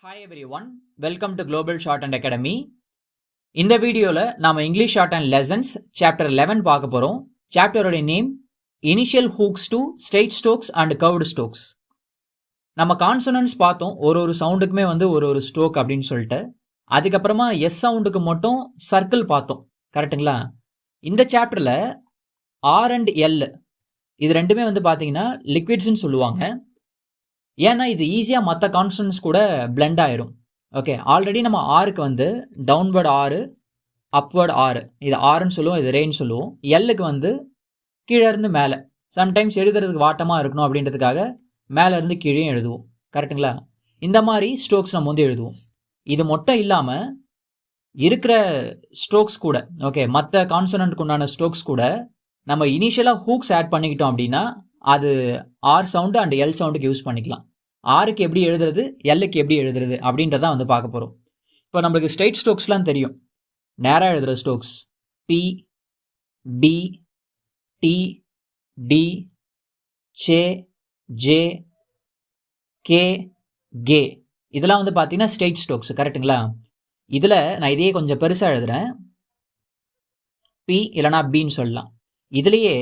Hi everyone, welcome to Global Shorthand Academy. இந்த வீடியோல நாம இங்கிலீஷ் ஷார்ட்ஹேண்ட் லெசன்ஸ் சாப்டர் 11 பார்க்க போறோம். சாப்டரோட name initial hooks to straight strokes and curved strokes. நம்ம கான்சனன்ட்ஸ் பார்த்தோம், ஒரு சவுண்டுக்குமே ஒரு ஸ்ட்ரோக் அப்படின்னு சொல்லிட்டு. அதுக்கப்புறமா எஸ் சவுண்டுக்கு மட்டும் சர்க்கிள் பார்த்தோம், கரெக்டுங்களா? இந்த சாப்டர்ல ஆர் அண்ட் எல் இது ரெண்டுமே பார்த்தீங்கன்னா லிக்விட்ஸ்ன்னு சொல்லுவாங்க. ஏன்னா இது ஈஸியாக மற்ற கான்ஸ்டன்ட்ஸ் கூட பிளெண்ட் ஆயிரும். ஓகே, ஆல்ரெடி நம்ம ஆருக்கு டவுன்வர்ட் ஆறு, அப்வர்ட் ஆறு, இது ஆறுன்னு சொல்லுவோம், இது ரேன்னு சொல்லுவோம். எல்லுக்கு கீழே இருந்து மேலே, சம்டைம்ஸ் எழுதுறதுக்கு வாட்டமாக இருக்கணும் அப்படின்றதுக்காக மேலே இருந்து கீழே எழுதுவோம், கரெக்டுங்களா? இந்த மாதிரி ஸ்ட்ரோக்ஸ் நம்ம எழுதுவோம். இது மட்டும் இல்லாமல் இருக்கிற ஸ்ட்ரோக்ஸ் கூட, ஓகே, மற்ற கான்சனன்ட்க்கு உண்டான ஸ்ட்ரோக்ஸ் கூட நம்ம இனிஷியலாக ஹூக்ஸ் ஆட் பண்ணிக்கிட்டோம் அப்படின்னா அது ஆர் சவுண்டு அண்ட் எல் சவுண்டுக்கு யூஸ் பண்ணிக்கலாம். ஆருக்கு எப்படி எழுதுறது, எல்லுக்கு எப்படி எழுதுறது அப்படின்றதான் பார்க்க போகிறோம். இப்போ நம்மளுக்கு ஸ்ட்ரெயிட் ஸ்ட்ரோக்ஸ்லாம் தெரியும். நேராக எழுதுகிற strokes P, B, T, D, ch, J, K, G, இதெல்லாம் பார்த்தீங்கன்னா ஸ்ட்ரெயிட் ஸ்ட்ரோக்ஸ், கரெக்டுங்களா? இதில் நான் இதையே கொஞ்சம் பெருசாக எழுதுகிறேன், பி இல்லைனா பின்னு சொல்லலாம். இதுலேயே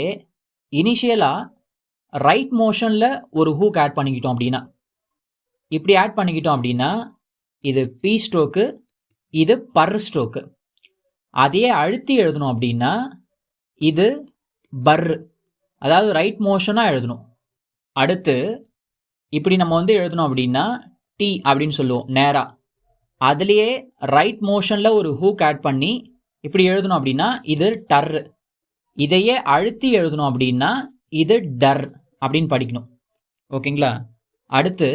இனிஷியலாக ரைட் மோஷனில் ஒரு ஹூக் ஆட் பண்ணிக்கிட்டோம் அப்படின்னா, இப்படி ஆட் பண்ணிக்கிட்டோம் அப்படின்னா இது பி ஸ்ட்ரோக்கு, இது பர் ஸ்ட்ரோக்கு. அதையே அழுத்தி எழுதணும் அப்படின்னா இது பர், அதாவது ரைட் மோஷனாக எழுதணும். அடுத்து இப்படி நம்ம எழுதணும் அப்படின்னா டி அப்படின்னு சொல்லுவோம் நேராக. அதுலேயே ரைட் மோஷனில் ஒரு ஹூக் ஆட் பண்ணி இப்படி எழுதணும் அப்படின்னா இது டர். இதையே அழுத்தி எழுதணும் அப்படின்னா இது டர் அப்படின்னு படிக்கணும், ஓகேங்களா? அடுத்து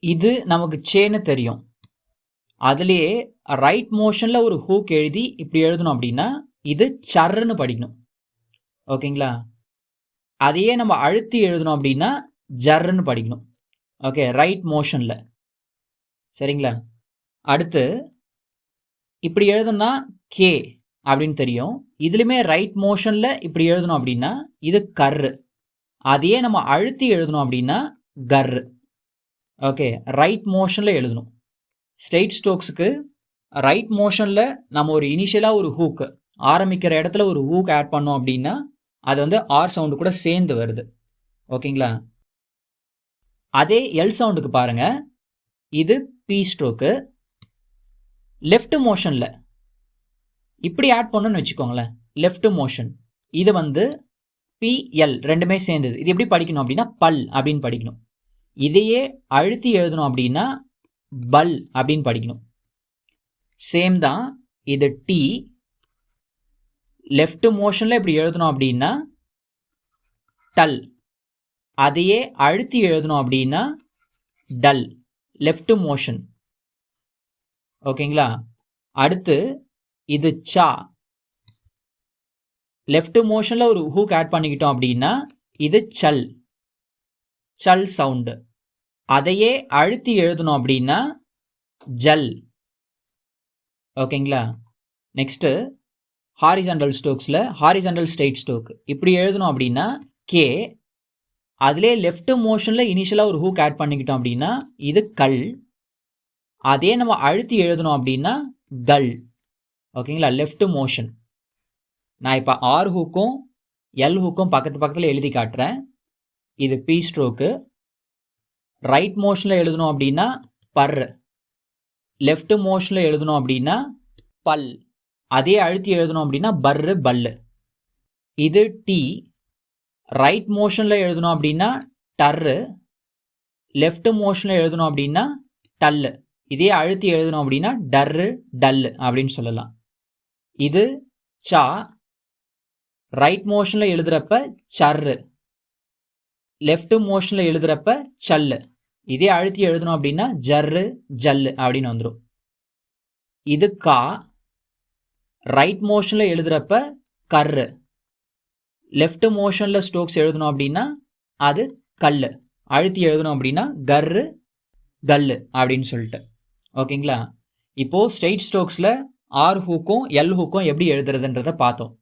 இது நமக்கு சேன்னு தெரியும். அதுலேயே ரைட் மோஷனில் ஒரு ஹூக் எழுதி இப்படி எழுதணும் அப்படின்னா இது சர்ன்னு படிக்கணும், ஓகேங்களா? அதையே நம்ம அழுத்தி எழுதணும் அப்படின்னா ஜர்ன்னு படிக்கணும், ஓகே, ரைட் மோஷனில், சரிங்களா? அடுத்து இப்படி எழுதணும்னா கே அப்படின்னு தெரியும். இதுலையுமே ரைட் மோஷனில் இப்படி எழுதணும் அப்படின்னா இது கர்ரு. அதையே நம்ம அழுத்தி எழுதணும் அப்படின்னா கர்ரு, ஓகே, ரைட் மோஷனில் எழுதணும். ஸ்ட்ரெயிட் ஸ்ட்ரோக்ஸுக்கு ரைட் மோஷனில் நம்ம ஒரு இனிஷியலாக ஒரு ஹூக் ஆரம்பிக்கிற இடத்துல ஒரு ஹூக் ஆட் பண்ணோம் அப்படின்னா அது ஆர் சவுண்டு கூட சேர்ந்து வருது, ஓகேங்களா? அதே எல் சவுண்டுக்கு பாருங்க, இது பி ஸ்ட்ரோக்கு. லெஃப்ட் மோஷனில் இப்படி ஆட் பண்ணணும்னு வச்சுக்கோங்களேன், லெஃப்ட் மோஷன், இது பிஎல் ரெண்டுமே சேர்ந்தது. இது எப்படி படிக்கணும் அப்படின்னா பல் அப்படின்னு படிக்கணும். இதையே அழுத்தி எழுதணும் அப்படின்னா பல் அப்படின்னு படிக்கணும். சேம் தான், இது டி. லெஃப்ட் மோஷன்ல இப்படி எழுதணும் அப்படின்னா டல். அதையே அழுத்தி எழுதணும் அப்படின்னா டல், லெஃப்ட் மோஷன், ஓகேங்களா? அடுத்து இது சா. லெஃப்ட் மோஷன்ல ஒரு ஹூக் ஆட் பண்ணிக்கிட்டோம் அப்படின்னா இது சல், சல் சவுண்டு. அதையே அழுத்தி எழுதணும் அப்படின்னா ஜல், ஓகேங்களா? நெக்ஸ்ட் ஹாரிசாண்டல் ஸ்ட்ரோக்ஸில் ஹாரிசாண்டல் ஸ்ட்ரெயிட் ஸ்ட்ரோக் இப்படி எழுதணும் அப்படின்னா கே. அதிலே லெஃப்ட் மோஷனில் இனிஷியலாக ஒரு ஹூக் ஆட் பண்ணிக்கிட்டோம் அப்படின்னா இது கல். அதே நம்ம அழுத்தி எழுதணும் அப்படின்னா கல், ஓகேங்களா? Left motion. நான் இப்போ ஆர் ஹூக்கும் எல் ஹூக்கும் பக்கத்தில் எழுதி காட்டுறேன். இது பி ஸ்ட்ரோக்கு. ரைட் மோஷனில் எழுதணும் அப்படின்னா பர், லெஃப்ட் மோஷனில் எழுதணும் அப்படின்னா பல். அதே அழுத்தி எழுதணும் அப்படின்னா பர்ரு, பல்லு. இது டி. ரைட் மோஷனில் எழுதணும் அப்படின்னா டர்ரு, லெஃப்ட் மோஷனில் எழுதணும் அப்படின்னா டல்லு. இதே அழுத்தி எழுதணும் அப்படின்னா டர்ரு, டல்லு அப்படின்னு சொல்லலாம். இது சா. ரைட் மோஷனில் எழுதுறப்ப சர்ரு, லெஃப்ட் மோஷனில் எழுதுறப்ப சல்லு. இதே அழுத்தி எழுதணும் அப்படின்னா ஜர்ரு, ஜல்லு அப்படின்னு வந்துடும். இது கா. ரைட் மோஷனில் எழுதுறப்ப கர்ரு, லெஃப்ட் மோஷனில் ஸ்ட்ரோக்ஸ் எழுதணும் அப்படின்னா அது கல்லு. அழுத்தி எழுதணும் அப்படின்னா கர்ரு, கல்லு அப்படின்னு சொல்லிட்டு, ஓகேங்களா? இப்போது ஸ்ட்ரெயிட் ஸ்ட்ரோக்ஸில் ஆர் ஹூக்கும் எல் ஹூக்கும் எப்படி எழுதுறதுன்றதை பார்த்தோம்.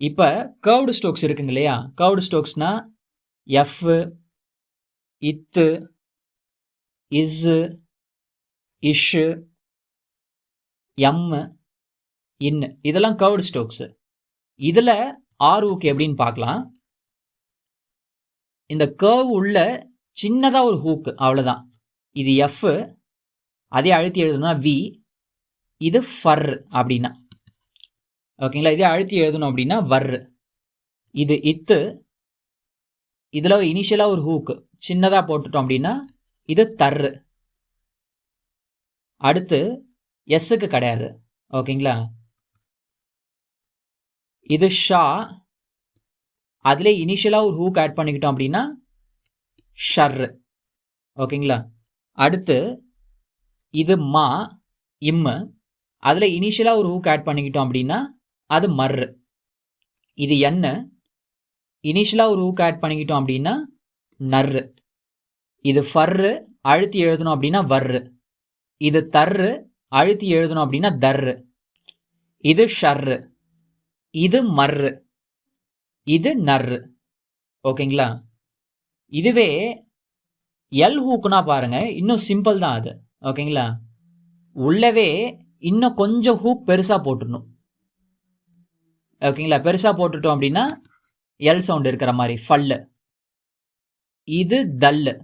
இப்போ கர்வ்டு ஸ்ட்ரோக்ஸ் இருக்குங்க இல்லையா? கர்வ்டு ஸ்ட்ரோக்ஸ்னா எஃப், இத்து, இஸ், இஷ்ஷு, எம், இன், இதெல்லாம் கர்வ்டு ஸ்ட்ரோக்ஸு. இதில் ஆர் ஹூக் எப்படின்னு பார்க்கலாம். இந்த கர்வ் உள்ள சின்னதாக ஒரு ஹூக்கு, அவ்வளோதான். இது எஃப், அதே அழுத்தி எழுதணும்னா வி, இது ஃபர் அப்படின்னா, ஓகேங்களா. இதே அழுத்தி எழுதணும் அப்படின்னா வர். இது இத்து, இதில் இனிஷியலாக ஒரு ஹூக்கு சின்னதாக போட்டுட்டோம் அப்படின்னா இது தர்ரு. அடுத்து எஸ்ஸுக்கு கிடையாது, ஓகேங்களா. இது ஷா, அதிலே இனிஷியலாக ஒரு ஹூக் ஆட் பண்ணிக்கிட்டோம் அப்படின்னா ஷர்ரு, ஓகேங்களா. அடுத்து இது மா, இம்மு, அதில் இனிஷியலாக ஒரு ஹூக் ஆட் பண்ணிக்கிட்டோம் அப்படின்னா அது மர்ரு. இது என்ன, இனிஷியலாக ஒரு ஹூக் ஆட் பண்ணிக்கிட்டோம் அப்படின்னா நர்ரு. இது ஃபர்ரு, அழுத்தி எழுதணும் அப்படின்னா வர்ரு. இது தர்ரு, அழுத்தி எழுதணும் அப்படின்னா தர்ரு. இது ஷர்ரு, இது மர்ரு, இது நர்ரு, ஓகேங்களா. இதுவே எல் ஹூக்குனா பாருங்க, இன்னும் சிம்பிள் தான் அது, ஓகேங்களா. உள்ளவே இன்னும் கொஞ்சம் ஹூக் பெருசாக போட்டுடணும், ஓகேங்களா. பெருசாக போட்டுட்டோம் அப்படின்னா எல் சவுண்ட் இருக்கிற மாதிரி ஃபல்லு. இது தல்லு,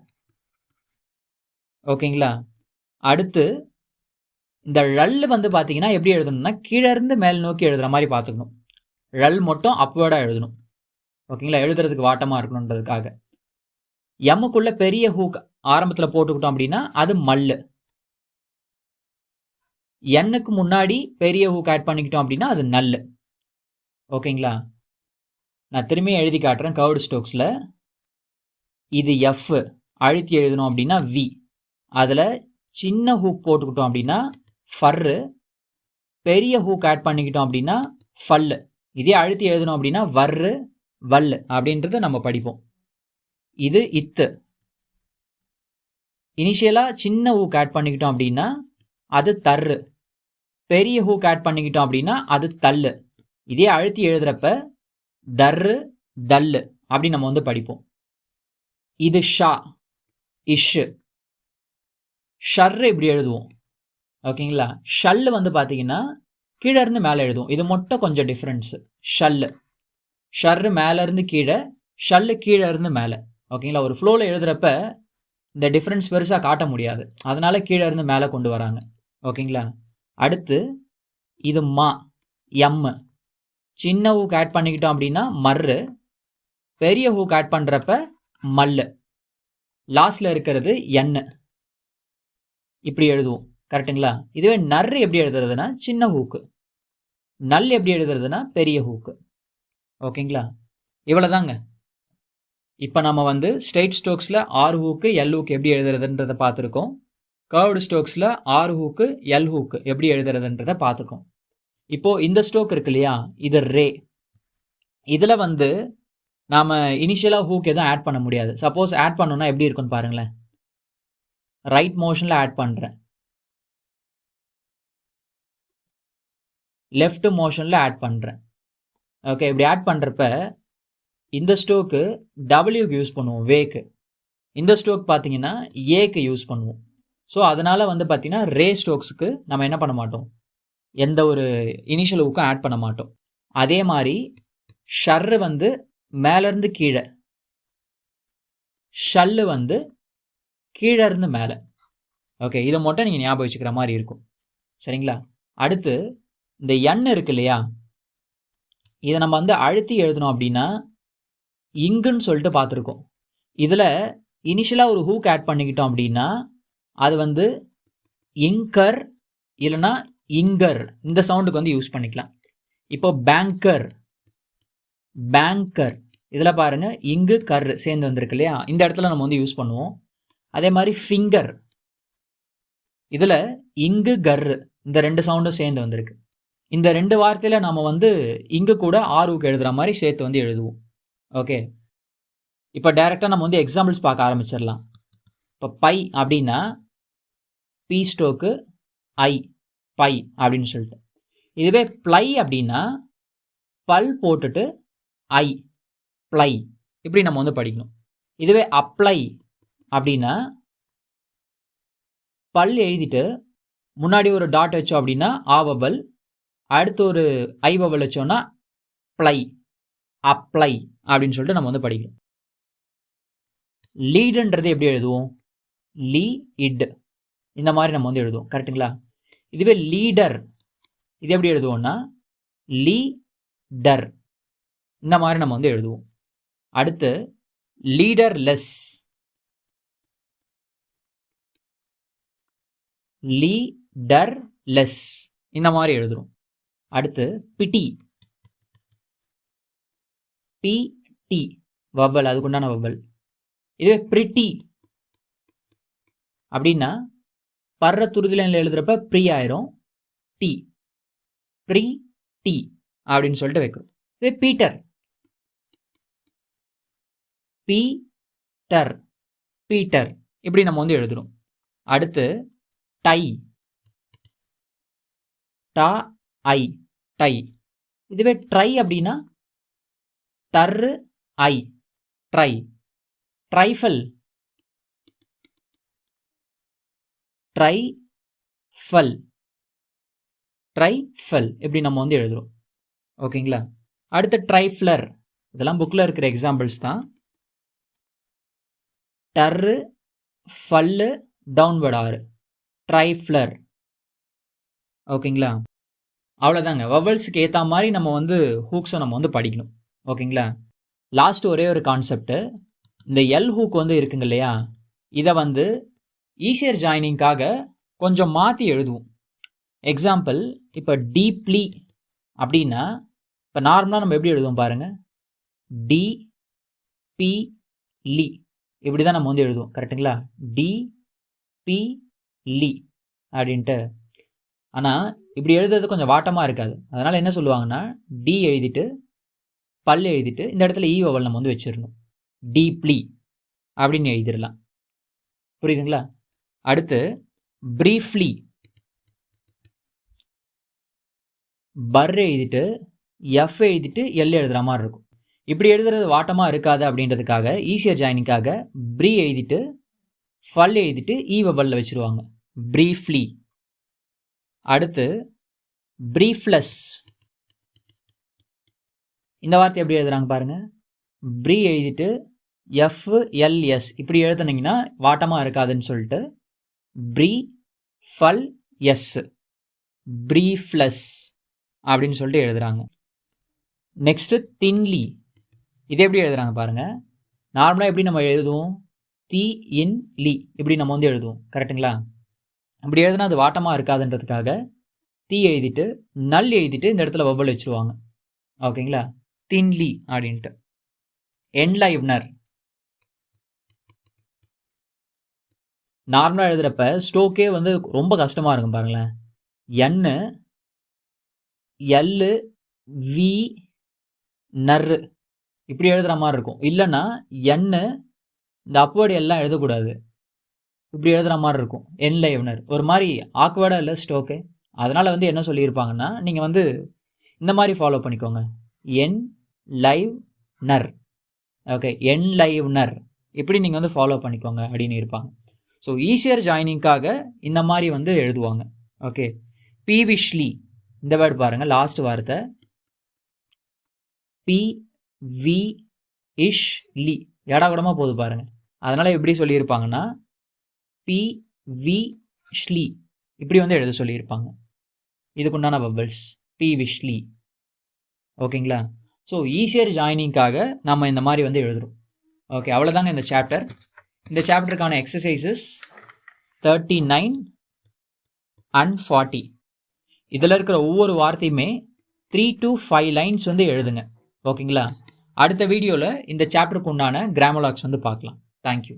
ஓகேங்களா. அடுத்து இந்த ரல் வந்து பார்த்தீங்கன்னா எப்படி எழுதணும்னா கீழே இருந்து மேல் நோக்கி எழுதுகிற மாதிரி பார்த்துக்கணும். ரல் மட்டும் அப்வேர்டாக எழுதணும், ஓகேங்களா. எழுதுறதுக்கு வாட்டமாக இருக்கணுன்றதுக்காக. எம்முக்குள்ள பெரிய ஹூக் ஆரம்பத்தில் போட்டுக்கிட்டோம் அப்படின்னா அது மல்லு. எண்ணுக்கு முன்னாடி பெரிய ஹூக் ஆட் பண்ணிக்கிட்டோம் அப்படின்னா அது நல்லு, ஓகேங்களா. நான் திரும்பியும் எழுதி காட்டுறேன். கர்வ்டு ஸ்ட்ரோக்ஸில் இது எஃப், அழுத்தி எழுதணும் அப்படின்னா வி, அதில் சின்ன ஹூக் போட்டுக்கிட்டோம் அப்படின்னா ஃபர்ரு, பெரிய ஹூக் ஆட் பண்ணிக்கிட்டோம் அப்படின்னா ஃபல்லு. இதே அழுத்தி எழுதணும் அப்படின்னா வர்ரு, வல்லு அப்படின்றத நம்ம படிப்போம். இது இத்து, இனிஷியலாக சின்ன ஹூக் ஆட் பண்ணிக்கிட்டோம் அப்படின்னா அது தர்ரு, பெரிய ஹூக் ஆட் பண்ணிக்கிட்டோம் அப்படின்னா அது தல்லு. இதே அழுத்தி எழுதுறப்ப தர்ரு, தல்லு அப்படின்னு நம்ம வந்து படிப்போம். இது ஷா, இஷ்ஷு. ஷர்ரு இப்படி எழுதுவோம், ஓகேங்களா. ஷல்லு வந்து பார்த்தீங்கன்னா கீழே இருந்து மேலே எழுதுவோம். இது மட்டும் கொஞ்சம் டிஃப்ரென்ஸு. ஷல்லு, ஷர்ரு மேலே இருந்து கீழே, ஷல்லு கீழே இருந்து மேலே, ஓகேங்களா. ஒரு ஃப்ளோவில் எழுதுறப்ப இந்த டிஃப்ரென்ஸ் பெருசாக காட்ட முடியாது, அதனால கீழே இருந்து மேலே கொண்டு வராங்க, ஓகேங்களா. அடுத்து இது மா, எம்மு, சின்ன ஹூக் ஆட் பண்ணிக்கிட்டோம் அப்படின்னா மர்ரு, பெரிய ஹூக் ஆட் பண்ணுறப்ப மல்லு, லாஸ்டில் இருக்கிறது எண்ணு, இப்படி எழுதுவோம், கரெக்டுங்களா. இதுவே நர்ரு எப்படி எழுதுறதுன்னா சின்ன ஹூக்கு, நல் எப்படி எழுதுறதுன்னா பெரிய ஹூக்கு, ஓகேங்களா. இவ்வளோதாங்க. இப்போ நம்ம வந்து ஸ்ட்ரெயிட் ஸ்ட்ரோக்ஸில் ஆர் ஹூக்கு எல் ஹூக் எப்படி எழுதுறதுன்றதை பார்த்துருக்கோம். கர்வ்டு ஸ்ட்ரோக்ஸில் ஆர் ஹூக்கு எல் ஹூக்கு எப்படி எழுதுறதுன்றதை பார்த்துக்கோம். இப்போது இந்த ஸ்ட்ரோக் இருக்கு இல்லையா, இது ரே. இதில் வந்து நாம் இனிஷியலாக ஹூக் எதுவும் ஆட் பண்ண முடியாது. சப்போஸ் ஆட் பண்ணோன்னா எப்படி இருக்குன்னு பாருங்களேன். ரைட் மோஷனில் ஆட் பண்ணுறேன், லெஃப்ட் மோஷனில் ஆட் பண்ணுறேன், ஓகே. இப்படி ஆட் பண்ணுறப்ப இந்த ஸ்ட்ரோக்கு டபிள்யூக்கு யூஸ் பண்ணுவோம், வேக்கு. இந்த ஸ்ட்ரோக் பார்த்தீங்கன்னா ஏக்கு யூஸ் பண்ணுவோம். ஸோ அதனால் வந்து பார்த்தீங்கன்னா ரே ஸ்ட்ரோக்ஸுக்கு நம்ம என்ன பண்ண மாட்டோம், எந்த ஒரு இனிஷியல் ஹூக்கும் ஆட் பண்ண மாட்டோம். அதே மாதிரி ஷர்ரு வந்து மேலேருந்து கீழே, ஷல்லு வந்து கீழே இருந்து மேலே, ஓகே. இதை மட்டும் நீங்கள் ஞாபகம் வச்சுக்கிற மாதிரி இருக்கும், சரிங்களா. அடுத்து இந்த எண் இருக்கு இல்லையா, இதை நம்ம வந்து அழுத்தி எழுதணும் அப்படின்னா இங்குன்னு சொல்லிட்டு பார்த்துருக்கோம். இதில் இனிஷியலாக ஒரு ஹூக் ஆட் பண்ணிக்கிட்டோம் அப்படின்னா அது வந்து இங்கர் இல்லைன்னா இங்கர், இந்த சவுண்டுக்கு வந்து யூஸ் பண்ணிக்கலாம். இப்போ பேங்கர், பேங்கர், இதில் பாருங்கள் இங்கு கர் சேர்ந்து வந்திருக்கு இல்லையா, இந்த இடத்துல நம்ம வந்து யூஸ் பண்ணுவோம். அதே மாதிரி ஃபிங்கர், இதில் இங்கு கர்ரு, இந்த ரெண்டு சவுண்டும் சேர்ந்து வந்திருக்கு. இந்த ரெண்டு வார்த்தையில் நம்ம வந்து இங்கு கூட ஆர்வுக்கு எழுதுகிற மாதிரி சேர்த்து வந்து எழுதுவோம், ஓகே. இப்போ டைரெக்டாக நம்ம வந்து எக்ஸாம்பிள்ஸ் பார்க்க ஆரம்பிச்சிடலாம். இப்போ பை அப்படின்னா பி ஸ்ட்ரோக்கு ஐ, பை அப்படின்னு சொல்லிட்டு. இதுவே ப்ளை அப்படின்னா பல் போட்டுட்டு ஐ, ப்ளை, இப்படி நம்ம வந்து படிக்கணும். இதுவே அப்ளை அப்படின்னா பல் எழுதிட்டு முன்னாடி ஒரு டாட் வச்சோம் அப்படின்னா ஆ வவல், அடுத்து ஒரு ஐ வவல் வச்சோம்னா ப்ளை, அப்ளை அப்படின்னு சொல்லிட்டு நம்ம வந்து படிக்கிறோம். லீடுன்றது எப்படி எழுதுவோம்? லீ இட், இந்த மாதிரி நம்ம வந்து எழுதுவோம். கரெக்டுங்களா? இதுவே லீடர் இது எப்படி எழுதுவோம்னா லீ டர், இந்த மாதிரி நம்ம வந்து எழுதுவோம். அடுத்து லீடர்லெஸ், லீடர்லெஸ், இந்த மாதிரி எழுதுறோம். அடுத்து பிடி, பிடி வவல், அதுக்குண்டான வவல். இதுவே பிரிட்டி அப்படின்னா பர்ற துருதிலைன்ல எழுதுறப்ப ப்ரீ ஆயிரும், டி, ப்ரீ டி அப்படின்னு சொல்லிட்டு வைக்கிறோம். இதுவே பீட்டர், பீட்டர், பீட்டர், இப்படி நம்ம வந்து எழுதுறோம். அடுத்து டை, டா ஐ, டை. இதுவே ட்ரை அப்படின்னா டர்ரு ஐ, ட்ரை. ட்ரைஃபல், ட்ரைஃபல், ட்ரைஃபல், இப்படி நம்ம வந்து எழுதுறோம். ஓகேங்களா? அடுத்து ட்ரைஃப்ளர், இதெல்லாம் புக்கில் இருக்கிற எக்ஸாம்பிள்ஸ் தான். டர்ரு ஃபல்லு டவுன்வர்ட் ஆறு, ட்ரைஃப்ளர். ஓகேங்களா? அவ்வளோதாங்க. வவல்ஸுக்கு ஏற்ற மாதிரி நம்ம வந்து ஹூக்ஸை நம்ம வந்து படிக்கணும். ஓகேங்களா? லாஸ்ட் ஒரே ஒரு கான்செப்ட், இந்த எல் ஹூக் வந்து இருக்குங்க இல்லையா, இதை வந்து ஈஸியர் ஜாயினிங்காக கொஞ்சம் மாற்றி எழுதுவோம். எக்ஸாம்பிள், இப்போ டீப்லி அப்படின்னா இப்போ நார்மலாக நம்ம எப்படி எழுதுவோம் பாருங்கள், டி பி லி, இப்படி தான் நம்ம வந்து எழுதுவோம். கரெக்டுங்களா? டி பி லி அப்படின்ட்டு. ஆனால் இப்படி எழுதுறது கொஞ்சம் வாட்டமாக இருக்காது. அதனால் என்ன சொல்லுவாங்கன்னா டி எழுதிட்டு பல் எழுதிட்டு இந்த இடத்துல ஈ வவல் நம்ம வந்து வச்சிடணும். டீப்லி அப்படின்னு எழுதிடலாம். புரியுதுங்களா? அடுத்து ப்ரீஃப்லி, பர் எழுதிட்டு எஃப் எழுதிட்டு எல் எழுதுகிற மாதிரி இருக்கும். இப்படி எழுதுறது வாட்டமாக இருக்காது அப்படின்றதுக்காக ஈஸியர் ஜாயினிங்காக ப்ரீ எழுதிட்டு ஃபல் எழுதிட்டு ஈ வவலில் வச்சுருவாங்க, ப்ரீஃப்லி. அடுத்து ப்ரீஃப்லெஸ், இந்த வார்த்தை எப்படி எழுதுறாங்க பாருங்க, ப்ரீ எழுதிட்டு எஃப் எல் எஸ், இப்படி எழுதுனீங்கன்னா வாட்டமாக இருக்காதுன்னு சொல்லிட்டு ப்ரீ ஃபல் எஸ், ப்ரீஃப்லெஸ் அப்படின்னு சொல்லிட்டு எழுதுறாங்க. நெக்ஸ்ட் தின்லி, இது எப்படி எழுதுறாங்க பாருங்க. நார்மலாக எப்படி நம்ம எழுதுவோம், தி இன் லி, இப்படி நம்ம வந்து எழுதுவோம். கரெக்டுங்களா? இப்படி எழுதுனா அது வாட்டமாக இருக்காதுன்றதுக்காக தீ எழுதிட்டு நல் எழுதிட்டு இந்த இடத்துல வவல் வச்சுருவாங்க. ஓகேங்களா? தின்லி அப்படின்ட்டு. என்லைவ்னர், நார்மலாக எழுதுகிறப்ப ஸ்டோக்கே வந்து ரொம்ப கஷ்டமாக இருக்கும் பாருங்களேன். என்னு எல்லு வி நர்ரு இப்படி எழுதுகிற மாதிரி இருக்கும். இல்லைன்னா என்னு இந்த அப்வேர்டு எல்லாம் எழுதக்கூடாது, இப்படி எழுதுகிற மாதிரி இருக்கும். என்லைவ்னர் ஒரு மாதிரி ஆக்வேர்டாக இல்லை ஸ்டோக்கு. அதனால் வந்து என்ன சொல்லியிருப்பாங்கன்னா நீங்கள் வந்து இந்த மாதிரி ஃபாலோ பண்ணிக்கோங்க, என் லைவ் னர். ஓகே, என் லைவ் னர் இப்படி நீங்கள் வந்து ஃபாலோ பண்ணிக்கோங்க அப்படின்னு இருப்பாங்க. ஸோ ஈஸியர் ஜாயினிங்காக இந்த மாதிரி வந்து எழுதுவாங்க. ஓகே, பீவிஷ்லி, இந்த வேர்டு பாருங்கள், லாஸ்ட் வார்த்தை பி வி இஷ் லி, ஏடா கூடமாக போகுது பாருங்கள். அதனால் எப்படி சொல்லியிருப்பாங்கன்னா பி வி ஷ்லி, இப்படி வந்து எழுத சொல்லியிருப்பாங்க. இதுக்குண்டான வவல்ஸ் பி விஷ்லி. ஓகேங்களா? ஸோ ஈஸியர் ஜாயினிங்காக நம்ம இந்த மாதிரி வந்து எழுதுகிறோம். ஓகே, அவ்வளோதாங்க இந்த சாப்டர். இந்த சாப்டருக்கான எக்ஸசைசஸ் 39 and 40. இதில் இருக்கிற ஒவ்வொரு வார்த்தையுமே 3 to 5 லைன்ஸ் வந்து எழுதுங்க. ஓகேங்களா? அடுத்த வீடியோவில் இந்த சாப்டருக்கு உண்டான கிராமர் லாக்ஸ் வந்து பார்க்கலாம். தேங்க்யூ.